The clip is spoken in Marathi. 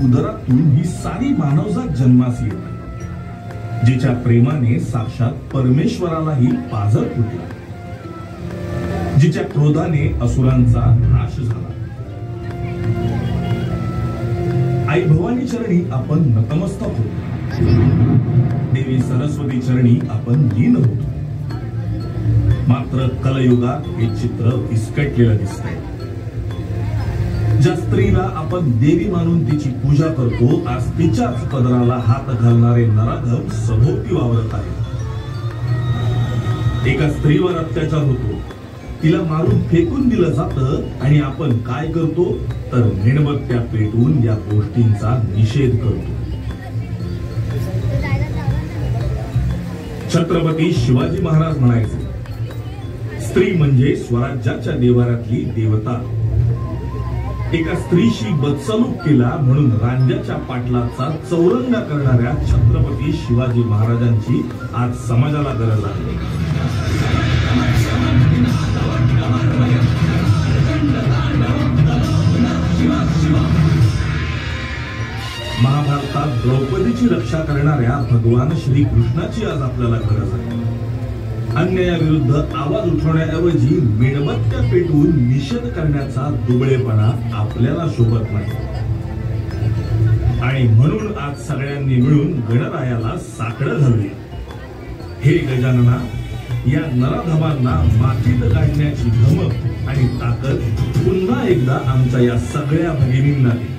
उदरातून ही सारी मानवजात जन्मास येते, जिच्या प्रेमाने साक्षात परमेश्वरालाही पाझर फुटला, जिच्या क्रोधाने असुरांचा नाश झाला. आई भवानी चरणी आपण नतमस्तक होतो, देवी सरस्वती चरणी आपण लीन होतो. मात्र कलयुगात हे चित्र विस्कटलेलं दिसतंय. ज्या स्त्रीला आपण देवी मानून तिची पूजा करतो, आज तिच्याच पदराला हात घालणारे नराधम सभोवती वावरत आहेत. एका स्त्रीवर अत्याचार होतो, तिला मारून फेकून दिलं जातं आणि आपण काय करतो तर मेणबत्त्या पेटवून या गोष्टींचा निषेध करतो. छत्रपती शिवाजी महाराज म्हणायचे, स्त्री म्हणजे स्वराज्याच्या देवारातली देवता. एका स्त्रीशी बदसलूक केला म्हणून रांजाच्या पाटलाचा चौरंगा करणाऱ्या छत्रपती शिवाजी महाराजांची आज समाजाला गरज आहे. महाभारतात द्रौपदीची रक्षा करणाऱ्या भगवान श्री कृष्णाची आज आपल्याला गरज आहे. अन्यायाविरुद्ध आवाज उठवण्याऐवजी मेणबत्त्या पेटवून निषेध करण्याचा दुबळेपणा आपल्याला शोभत नाही. आणि म्हणून आज सगळ्यांनी मिळून गणरायाला साकडं घालूया. हे गजानना, या नराधमांना मातीत काढण्याची धमक आणि ताकद पुन्हा एकदा आमच्या या सगळ्या भगिनींना दे.